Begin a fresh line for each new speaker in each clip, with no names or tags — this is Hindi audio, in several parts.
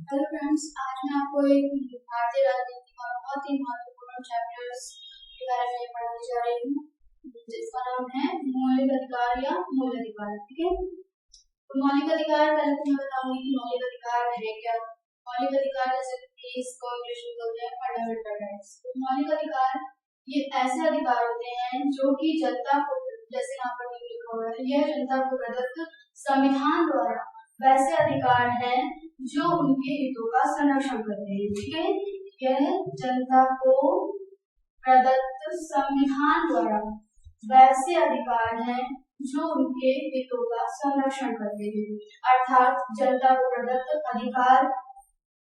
हेलो फ्रेंड्स, आज मैं आपको एक भारतीय राजनीति का बहुत ही महत्वपूर्ण चैप्टर्स के बारे में पढ़ाने जा रही हूँ, जिसका नाम है मौलिक अधिकार या मूल अधिकार। ठीक है, तो मौलिक अधिकार पहले तो मैं बताऊंगी कि मौलिक अधिकार है क्या। मौलिक अधिकार जैसे कि इसको इंग्लिश में बोलते हैं फंडामेंटल राइट्स। तो मौलिक अधिकार ये ऐसे अधिकार होते हैं जो कि जनता को, जैसे यहाँ पर लिखा हुआ है, यह जनता को प्रदत्त संविधान द्वारा वैसे अधिकार हैं जो उनके हितों का संरक्षण करते हैं। ठीक है, यह जनता को प्रदत्त संविधान द्वारा वैसे अधिकार हैं जो उनके हितों का संरक्षण करते हैं, अर्थात जनता को प्रदत्त अधिकार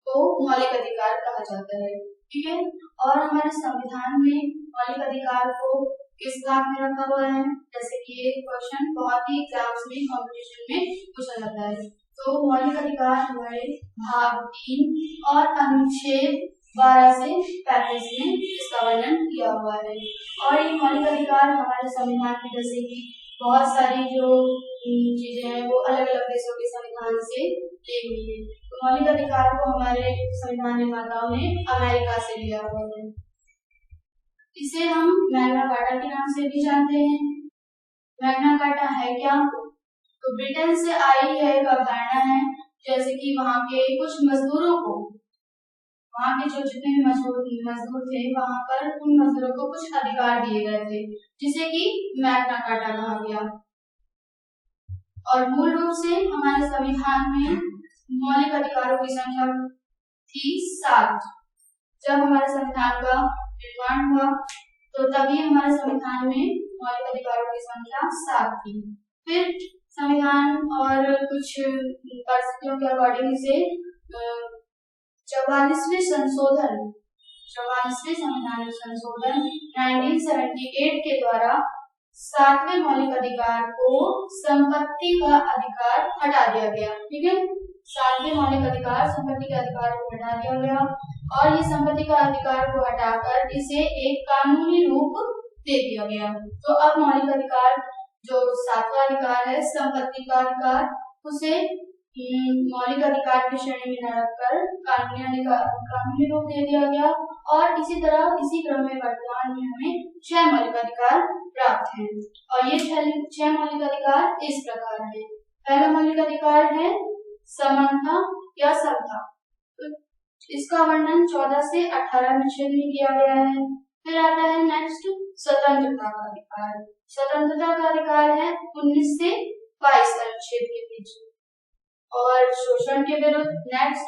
को मौलिक अधिकार कहा जाता है। ठीक है, और हमारे संविधान में मौलिक अधिकार को किस भाग में रखा हुआ है, जैसे कि ये क्वेश्चन बहुत ही एग्जाम्स में कॉम्पिटिशन में पूछा जाता है। तो मौलिक अधिकार हमारे भाग 3 और अनुच्छेद 12 से 35 में इसका वर्णन किया हुआ है। और ये मौलिक अधिकार हमारे संविधान में, जैसे कि बहुत सारी जो चीजें हैं वो अलग अलग देशों के संविधान से ली हुई है। तो मौलिक अधिकार को हमारे संविधान निर्माताओं ने अमेरिका से लिया हुआ है। इसे हम मैग्ना कार्टा के नाम से भी जानते हैं। मैग्ना कार्टा है क्या? तो ब्रिटेन से आई है एक अवधारणा है, जैसे कि वहाँ के कुछ मजदूरों को, वहाँ के जो जितने भी मजदूर थे वहाँ पर उन मजदूरों को कुछ अधिकार दिए गए थे, जिसे कि मैग्ना कार्टा कहा गया। और मूल रूप से हमारे संविधान में मौलिक अधिकारों की संख्या थी 7। जब हमारे संविधान का निर्माण हुआ तो तभी हमारे संविधान में मौलिक अधिकारों की संख्या 7 थी। फिर संविधान और कुछ परिस्थितियों के अकॉर्डिंग से 44वें संविधान संशोधन 1978 के द्वारा 7वें मौलिक अधिकार को संपत्ति का अधिकार हटा दिया गया। ठीक है, 7वें मौलिक अधिकार संपत्ति के अधिकार को हटा दिया गया और ये संपत्ति का अधिकार को हटाकर इसे एक कानूनी रूप दे दिया गया। तो अब मौलिक अधिकार जो 7वां अधिकार है संपत्ति का अधिकार, उसे मौलिक अधिकार की श्रेणी में न रखकर कानूनी रूप दे दिया गया। और इसी क्रम में वर्तमान में हमें 6 मौलिक अधिकार प्राप्त हैं। और ये 6 मौलिक अधिकार इस प्रकार है। पहला मौलिक अधिकार है समानता या समता। तो इसका वर्णन 14 से 18 अनुच्छेद में किया गया है। फिर आता है नेक्स्ट स्वतंत्रता का अधिकार। स्वतंत्रता का अधिकार है 19 से 22 अनुच्छेद के बीच। और शोषण के विरुद्ध नेक्स्ट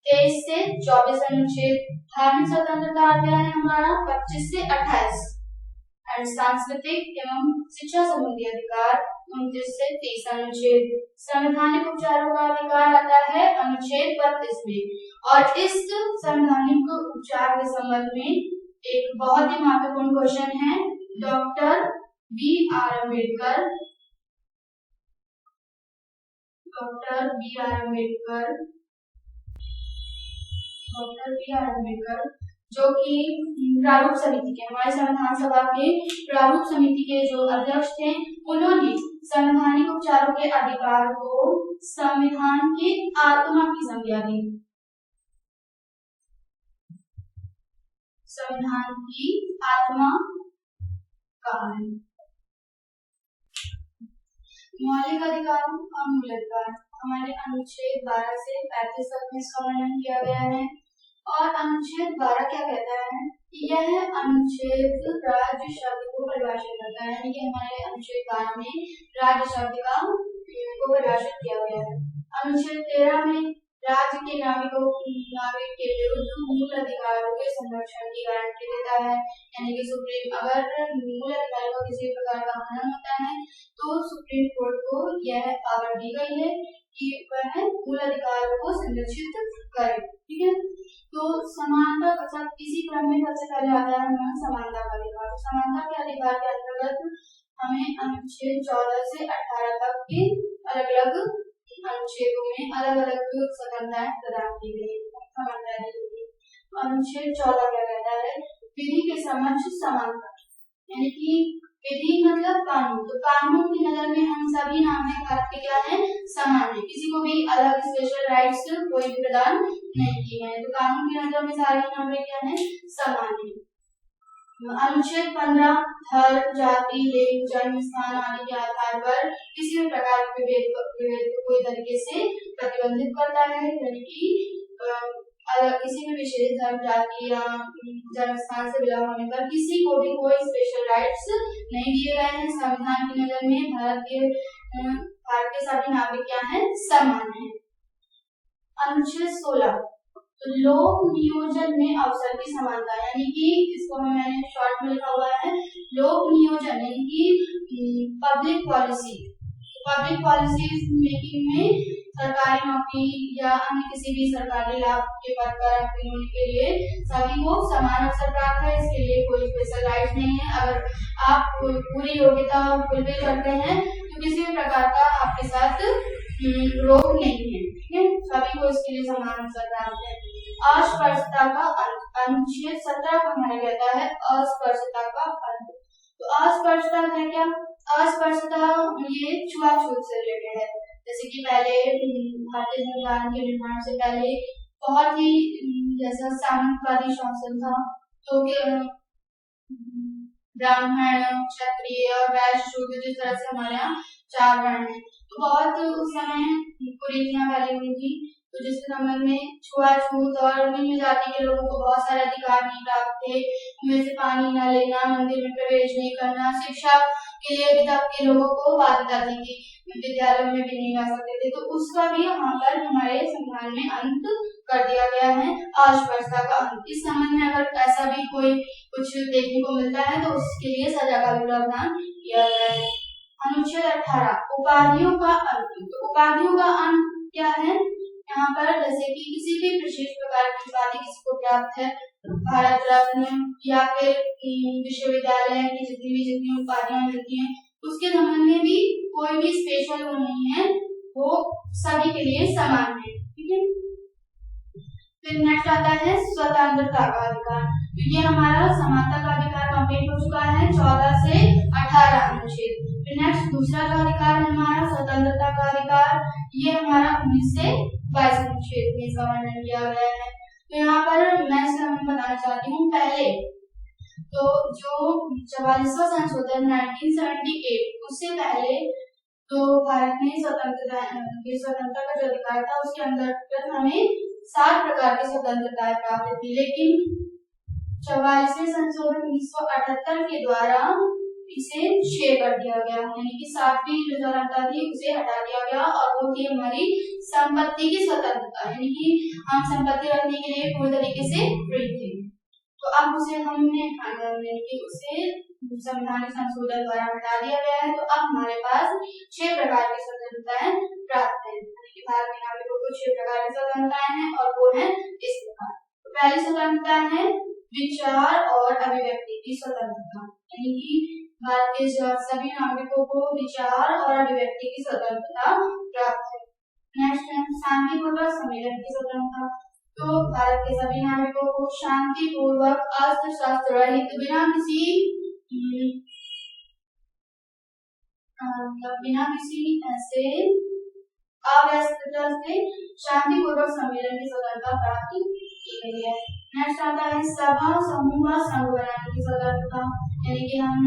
23 से 24 अनुच्छेद। धार्मिक स्वतंत्रता आता है हमारा 25 से 28। एंड सांस्कृतिक एवं शिक्षा संबंधी अधिकार 29 से 30 अनुच्छेद। संवैधानिक उपचारों का अधिकार आता है अनुच्छेद 32 में। और इस संवैधानिक उपचार के संबंध में एक बहुत ही महत्वपूर्ण क्वेश्चन है। डॉक्टर बी आर अम्बेडकर जो कि प्रारूप समिति के, हमारे संविधान सभा के प्रारूप समिति के जो अध्यक्ष थे, उन्होंने संवैधानिक उपचारों के अधिकार को संविधान की आत्मा की संज्ञा दी। संविधान की आत्मा कहा है। मौलिक अधिकारों और मूल अधिकार हमारे अनुच्छेद 12 से 35 तक में इसका वर्णन किया गया है। और अनुच्छेद 12 क्या कहता है? यह अनुच्छेद राज्य शब्द को परिभाषित करता है। यानी कि हमारे अनुच्छेद 12 में राज्य शब्द को परिभाषित किया गया है। अनुच्छेद 13 में राज्य के नागरिक के विरुद्ध मूल अधिकारों के संरक्षण की गारंटी देता है। यानी कि सुप्रीम, अगर मूल अधिकारों का किसी प्रकार का हनन होता है तो सुप्रीम कोर्ट को यह पावर दी गई है कि वह मूल अधिकारों को संरक्षित करे। ठीक है, तो समानता के साथ इसी क्रम में सबसे पहले आता है समानता का अधिकार। समानता के अधिकार के अंतर्गत हमें अनुच्छेद 14 से 18 तक के अलग अलग अनुच्छेदों में अलग अलग स्वतंत्रताएं प्रदान की गई, समानताएं दी गई। अनुच्छेद 14 क्या कहता है? विधि के समक्ष समानता। यानी कि विधि मतलब कानून, तो कानून की नजर में हम सभी नागरिक भारत के क्या है, समान है, किसी को भी अलग स्पेशल राइट्स कोई भी प्रदान नहीं किए हैं, तो कानून की नजर में सारे नागरिक क्या है, समान है। अनुच्छेद 15 धर्म, जाति, लिंग, जन्म स्थान आदि के आधार पर किसी भी प्रकार के विभेद को कोई तरीके से प्रतिबंधित करता है, यानी कि अगर किसी भी विशेष धर्म, जाति या जन्म स्थान से बिलोंग होने पर किसी को भी कोई स्पेशल राइट्स नहीं दिए गए हैं। संविधान की नजर में भारत के सभी नागरिक क्या हैं, समान हैं। अनुच्छेद 16 तो लोक नियोजन में अवसर की समानता, यानी कि इसको मैंने शॉर्ट में लिखा हुआ है लोक नियोजन, यानी कि पब्लिक पॉलिसी मेकिंग में सरकारी नौकरी या अन्य किसी भी सरकारी लाभ के पद पर अपनी होने के लिए सभी को समान अवसर प्राप्त है। इसके लिए कोई स्पेशल राइट नहीं है। अगर आप पूरी योग्यता फुलफिल करते हैं तो किसी भी प्रकार का आपके साथ रोक नहीं है, ठीक है, सभी को इसके लिए समान अवसर प्राप्त है। अस्पृश्यता का अंत, अनुच्छेद 17 को माना जाता है अस्पृश्यता का अंत। तो अस्पृश्यता है क्या, अस्पृश्यता ये छुआछूत से रिलेटेड है। जैसे कि पहले भारतीय संविधान के निर्माण से पहले बहुत ही जैसा सामंतवादी शासन था, तो ब्राह्मण, क्षत्रिय और वैश्य, शूद्र, जिस तरह से हमारे यहाँ 4 वर्ण है, तो बहुत उस समय कुरीतियां फैली हुई थी, तो जिसके संबंध में छुआछूत और निम्न जाति के लोगों को बहुत सारे अधिकार नहीं प्राप्त थे, उनमें से पानी न लेना, मंदिर में प्रवेश नहीं करना, शिक्षा के लिए भी तब के लोगों को बाध्यता थी कि विद्यालयों में भी नहीं आ सकते थे, तो उसका भी यहाँ पर हमारे संविधान में अंत कर दिया गया है, अस्पृश्यता का अंत। इस संबंध में अगर ऐसा भी कोई कुछ देखने को मिलता है तो उसके लिए सजा का भी प्रावधान किया गया है। अनुच्छेद 18 उपाधियों का अंत, तो उपाधियों का अंत क्या है, यहाँ पर जैसे कि किसी भी विशेष प्रकार की उपाधि किसी को प्राप्त है, भारत रत्न या फिर विश्वविद्यालय की जितनी उपाधियां मिलती हैं, उसके संबंध में भी कोई भी स्पेशल वो नहीं है, वो सभी के लिए समान है, ठीक है। फिर नेक्स्ट आता है स्वतंत्रता का अधिकार, तो ये हमारा समानता का अधिकार कंप्लीट हो चुका है 14 से 18 अनुच्छेद। फिर नेक्स्ट दूसरा जो अधिकार है हमारा स्वतंत्रता का अधिकार, ये हमारा 19 से 22 अनुच्छेद में इसका वर्णन किया गया है। तो यहाँ पर मैं इसका बताना चाहती हूँ, पहले तो जो 44वां संशोधन 1978 उससे पहले तो भारत में स्वतंत्रता का जो अधिकार था उसके अंतर्गत हमें 7 प्रकार की स्वतंत्रताएं प्राप्त थी, लेकिन 44वें संशोधन 1978 के द्वारा इसे 6 कर दिया गया, यानी कि 7वीं जो स्वतंत्रता थी उसे हटा दिया गया और वो थी हमारी संपत्ति की स्वतंत्रता, यानी कि हम संपत्ति रखने के लिए पूरी तरीके से फ्री थे, तो अब उसे हमने उसे संवैधानिक संशोधन द्वारा हटा दिया गया है। तो अब हमारे पास 6 प्रकार की स्वतंत्रताएं प्राप्त है, भारत के नागरिकों को 6 प्रकार की स्वतंत्रताएं हैं और वो है इस प्रकार। तो पहली स्वतंत्रता है विचार और अभिव्यक्ति की स्वतंत्रता, यानी कि भारत के सभी नागरिकों को विचार और अभिव्यक्ति की स्वतंत्रता प्राप्त है। नेक्स्ट है शांतिपूर्वक सम्मेलन की स्वतंत्रता, तो भारत के सभी नागरिकों को शांतिपूर्वक अस्त्र शस्त्र रहित बिना किसी ऐसे अव्यवस्था से शांतिपूर्वक सम्मेलन की स्वतंत्रता प्राप्त की गई है। नेक्स्ट आता है सभा, समूह व संघ बनाने की स्वतंत्रता, यानी कि हम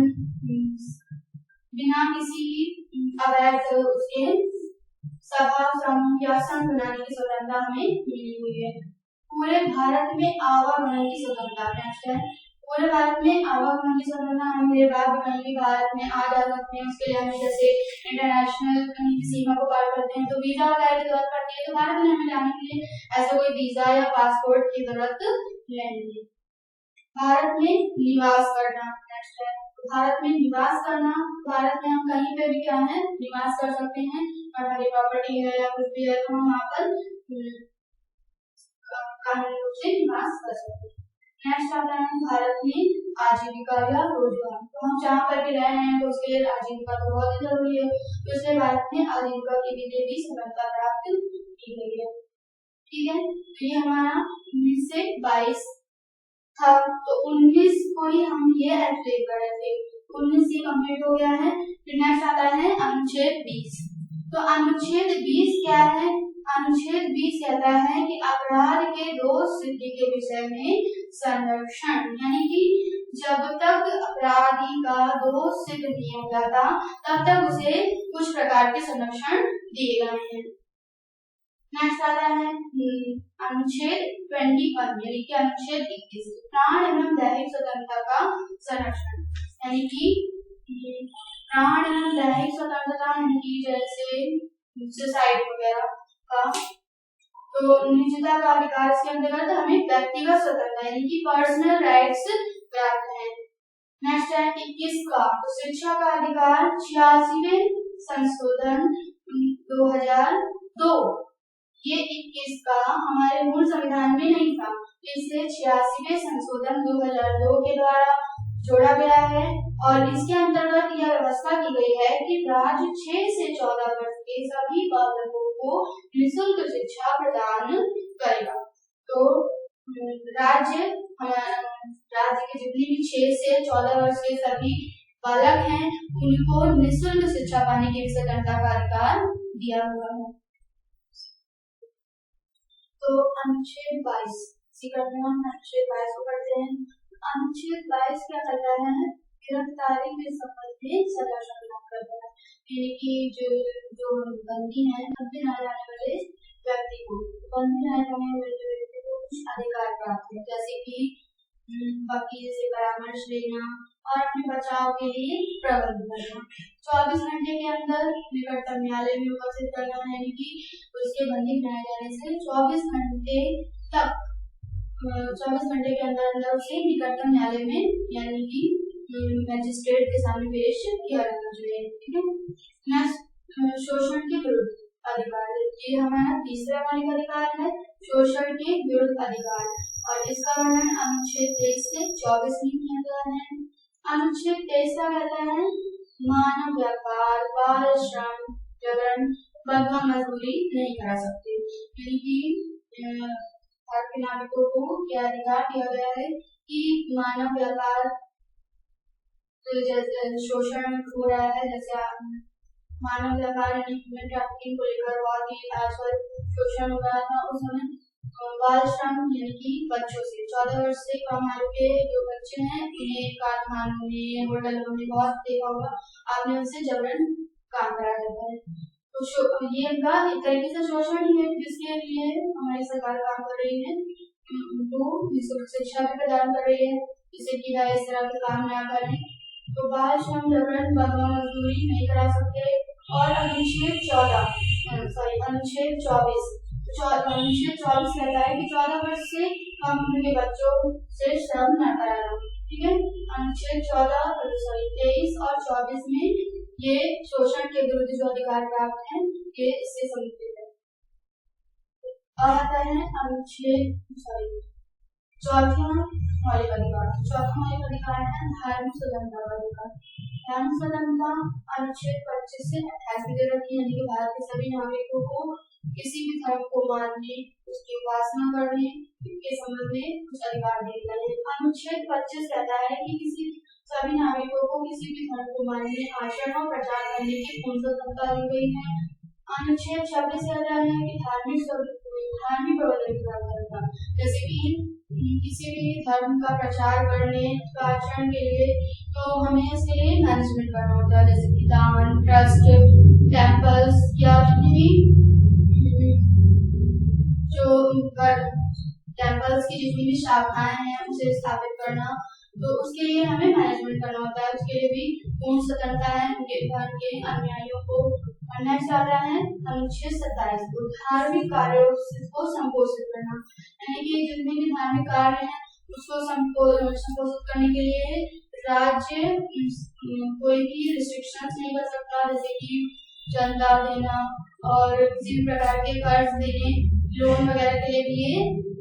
बिना किसी अवैध उसके सभा, समूह या संघ बनाने की स्वतंत्रता हमें मिली हुई है। पूरे भारत में आवागमन की स्वतंत्रता, नेक्स्ट है पूरे भारत में आवागमन की स्वतंत्रता, हम मेरे बात कहीं भी भारत में आ जा सकते हैं, उसके लिए हमें जैसे इंटरनेशनल सीमा को पार करते हैं तो वीजा वगैरह की जरूरत पड़ती है, तो भारत में हमें जाने के लिए ऐसा कोई वीजा या पासपोर्ट की जरूरत नहीं है। भारत में निवास करना, नेक्स्ट है भारत में निवास करना, भारत में हम कहीं पे भी क्या है निवास कर सकते हैं, हमारी प्रॉपर्टी है या कुछ भी है तो हम वहाँ पर कानूनी रूप से निवास कर सकते हैं। नेक्स्ट आता है भारत में आजीविका या रोजगार, तो हम जहाँ पर भी रह रहे हैं तो उसके लिए आजीविका तो बहुत ही जरूरी है, तो इसलिए भारत में आजीविका के लिए भी स्वतंत्रता प्राप्त की गई है, ठीक है। तो ये हमारा 19 से 22 था, तो 19 को ही हम ये एक्ट कर रहे थे, 19 ये कंप्लीट हो गया है। फिर नेक्स्ट आता है अनुच्छेद 20। तो अनुच्छेद 20 क्या है? अनुच्छेद 20 कहता है कि अपराध के दोष सिद्धि के विषय में संरक्षण, यानी कि जब तक अपराधी का दोष सिद्ध नहीं हो जाता तब तक उसे कुछ प्रकार के संरक्षण दिए गए हैं। नेक्स्ट आता है अनुच्छेद 21 यानी कि अनुच्छेद 21 प्राण एवं दैहिक स्वतंत्रता का संरक्षण, यानी कि प्राण एवं दैहिक स्वतंत्रता यानी कि जैसे सुसाइड वगैरह का, तो निजता का अधिकार इसके अंतर्गत हमें व्यक्तिगत स्वतंत्रता यानी कि पर्सनल राइट्स प्राप्त है। नेक्स्ट है 21 का, तो शिक्षा का अधिकार 86वें संशोधन 2002, ये 21 का हमारे मूल संविधान में नहीं था, इसे 86वें संशोधन 2002 के द्वारा जोड़ा गया है और इसके अंतर्गत यह व्यवस्था की गई है कि राज्य 6 से 14 वर्ष के सभी बालकों को निःशुल्क शिक्षा प्रदान करेगा। तो राज्य के जितने भी 6 से 14 वर्ष के सभी बालक हैं उनको निःशुल्क शिक्षा पाने की स्वतंत्रता का अधिकार दिया हुआ है। तो अनुच्छेद 22 अनुच्छेद 22 को पढ़ते हैं। अनुच्छेद 22 क्या कहता है? गिरफ्तारी के संबंध में सजा प्राप्त करता है, यानी कि जो बंदी है, बंदी न जाने वाले व्यक्ति को कुछ अधिकार प्राप्त है, जैसे कि वकील से परामर्श लेना और अपने बचाव के लिए प्रबंध करना, 24 घंटे के अंदर निकटतम न्यायालय में उपस्थित करना, यानी कि उसके बंदी बनाए जाने से 24 घंटे तक 24 घंटे के अंदर उसे निकटतम न्यायालय में यानी कि मजिस्ट्रेट के सामने पेश किया जाना चाहिए। ठीक है। नेक्स्ट शोषण के विरुद्ध अधिकार, ये हमारा तीसरा मौलिक अधिकार है, शोषण के विरुद्ध अधिकार, और इसका वर्णन अनुच्छेद 23 से 24 में किया गया है। अनुच्छेद 23 का कहता है मानव व्यापार, बाल श्रम, जबरन बंधुआ मजदूरी नहीं करा सकते, यानी कि भारतीय नागरिकों को क्या अधिकार दिया गया है कि मानव व्यापार जैसे शोषण हो रहा है, जैसे मानव व्यापार ह्यूमन ट्रैफिकिंग को लेकर बहुत ही आजकल शोषण हो रहा था, उस समय बाल श्रम यानी कि बच्चों से 14 वर्ष से कम आयु के जो बच्चे हैं इन्हें कारखानों में, होटलों में बहुत देखा होगा आपने, उनसे जबरन काम कराया जाता है। तो ये इनका एक तरीके से शोषण ही है, जिसके लिए हमारी सरकार काम कर रही है, उनको निःशुल्क शिक्षा भी प्रदान कर रही है जिससे कि वह इस तरह के काम न करें। तो बाल श्रम, जबरन बंधुआ मजदूरी नहीं करा सकते। और अनुच्छेद 24 कहता है कि 14 वर्ष से कम उम्र के बच्चों से श्रम न कराना। ठीक है। अनुच्छेद 23 और 24 में ये शोषण के विरुद्ध जो अधिकार प्राप्त है ये इससे संबंधित है। और आता है अनुच्छेद चौथा मौलिक अधिकार। चौथा मौलिक अधिकार है धार्मिक स्वतंत्रता का अधिकार। धार्मिक स्वतंत्रता अनुच्छेद 25 से 28 दे रखी है, यानी कि भारत के सभी नागरिकों को किसी भी धर्म को मानने, उसकी उपासना करने के संबंध में कुछ अधिकार दिए गए हैं। अनुच्छेद 25 कहता है कि सभी नागरिकों को किसी भी धर्म को मानने, आचरण और प्रचार करने की पूर्ण स्वतंत्रता दी गई है। अनुच्छेद 26 कहता है कि धार्मिक प्रवर्तन की स्वतंत्रता, जैसे कि किसी भी धर्म का प्रचार करने का आचरण के लिए तो हमें इसके लिए मैनेजमेंट करना होता है, जैसे कि दान, ट्रस्ट, टेम्पल्स या जितनी भी जो टेम्पल्स की जितनी भी शाखाएं हैं उसे स्थापित करना, तो उसके लिए हमें मैनेजमेंट करना होता है, उसके लिए भी पूर्ण स्वतंत्रता है उनके धर्म के अनुयायियों को। नेक्स्ट आता है अनुच्छेद 27 धार्मिक कार्यों को संपोषित करना, यानी कि जितने भी धार्मिक कार्य हैं उसको संपोषित करने के लिए राज्य कोई भी रिस्ट्रिक्शंस नहीं कर सकता, जैसे कि चंदा देना और किसी भी प्रकार के कर्ज देने, लोन वगैरह के लिए भी ये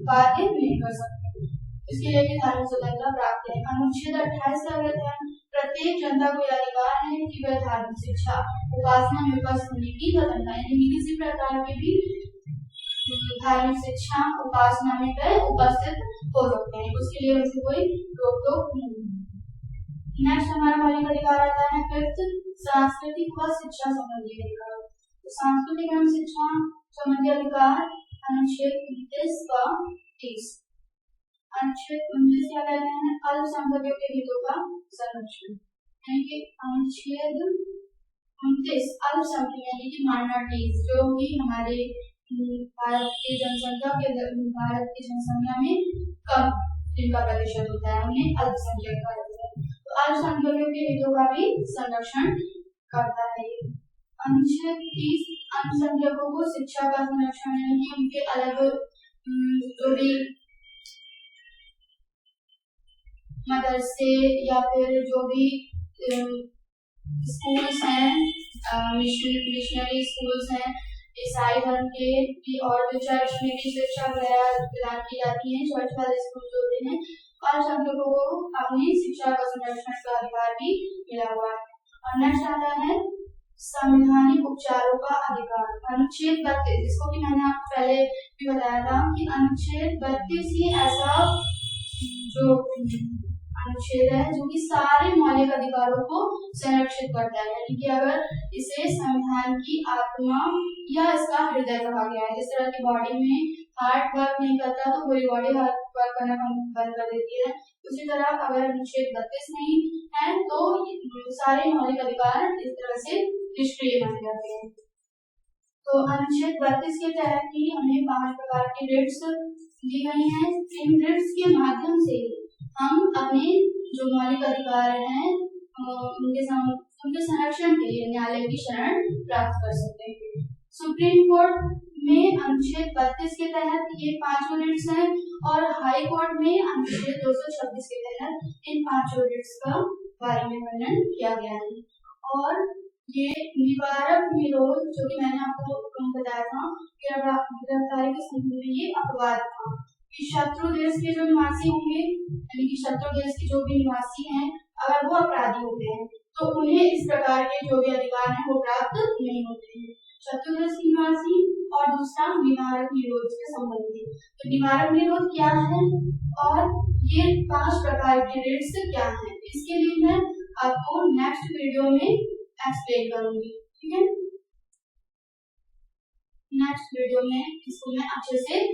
बाध्य नहीं कर सकते, इसके लिए भी धार्मिक स्वतंत्रता प्राप्त है। अनुच्छेद 28 का कहता है प्रत्येक जनता को यह अधिकार है कि वह धार्मिक शिक्षा, उपासना में उपस्थित होने की स्वतंत्रता, यानी कि किसी प्रकार की भी धार्मिक शिक्षा, उपासना में वह उपस्थित हो सकते हैं, उसके लिए उनसे कोई रोक टोक नहीं है। नेक्स्ट हमारा मौलिक अधिकार आता है फिफ्थ, सांस्कृतिक व शिक्षा संबंधी अधिकार। तो सांस्कृतिक एवं शिक्षा संबंधी अधिकार अनुच्छेद 29 व 30। अनुच्छेद 29 क्या कहते हैं? अल्पसंख्यकों के हितों का संरक्षण, यानी कि अनुच्छेद 29 अल्पसंख्यक यानी कि माइनॉरिटीज जो कि हमारे भारत की जनसंख्या में कम जिनका प्रतिशत होता है उन्हें अल्पसंख्यक कहा जाता है। तो अल्पसंख्यकों के हितों का भी संरक्षण करता है। अनुच्छेद 30 अल्पसंख्यकों को शिक्षा का संरक्षण, यानी कि उनके अलग जो भी मदरसे या फिर जो भी स्कूल्स हैं, मिशनरी स्कूल्स हैं ईसाई धर्म के भी, और जो चर्च में भी शिक्षा वगैरह प्रदान की जाती है, चर्च वाले स्कूल होते हैं, और सब लोगों को अपनी शिक्षा का संरक्षण का अधिकार भी मिला हुआ है। और नेक्स्ट आता है संवैधानिक उपचारों का अधिकार, अनुच्छेद 32, जिसको कि मैंने आपको पहले भी बताया था कि अनुच्छेद 32 ही ऐसा जो अनुच्छेद है जो कि सारे मौलिक अधिकारों को संरक्षित करता है, यानी कि अगर इसे संविधान की आत्मा या इसका हृदय कहा गया है। जिस तरह की बॉडी में हार्ट वर्क नहीं करता तो पूरी बॉडी हार्ट वर्क करना बंद कर देती है, उसी तरह अगर अनुच्छेद 32 नहीं है तो सारे मौलिक अधिकार इस तरह से निष्क्रिय बन जाते हैं। तो अनुच्छेद 32 के तहत ही हमें 5 प्रकार की रिट्स दी गई हैं। इन रिट्स के माध्यम से हम अपने जो मौलिक अधिकार हैं उनके संरक्षण के लिए न्यायालय की शरण प्राप्त कर सकते हैं। सुप्रीम कोर्ट में अनुच्छेद 32 के तहत ये 5 रिट्स हैं, और हाई कोर्ट में अनुच्छेद 226 के तहत इन 5 रिट्स का बारे में वर्णन किया गया है। और ये निवारक निरोध जो कि मैंने आपको बताया था कि गिरफ्तारी के संबंध में ये अपवाद था कि शत्रु देश के जो निवासी होंगे, यानी कि शत्रु देश के जो भी निवासी हैं, अगर वो अपराधी होते हैं तो उन्हें इस प्रकार के जो भी अधिकार हैं वो प्राप्त नहीं होते हैं। शत्रु देश के निवासी, और दूसरा निवारक निरोध के संबंधी। तो निवारक निरोध क्या है और ये 5 प्रकार के रिट्स क्या हैं, इसके लिए मैं आपको नेक्स्ट वीडियो में एक्सप्लेन करूंगी। ठीक है, नेक्स्ट वीडियो में इसको मैं अच्छे से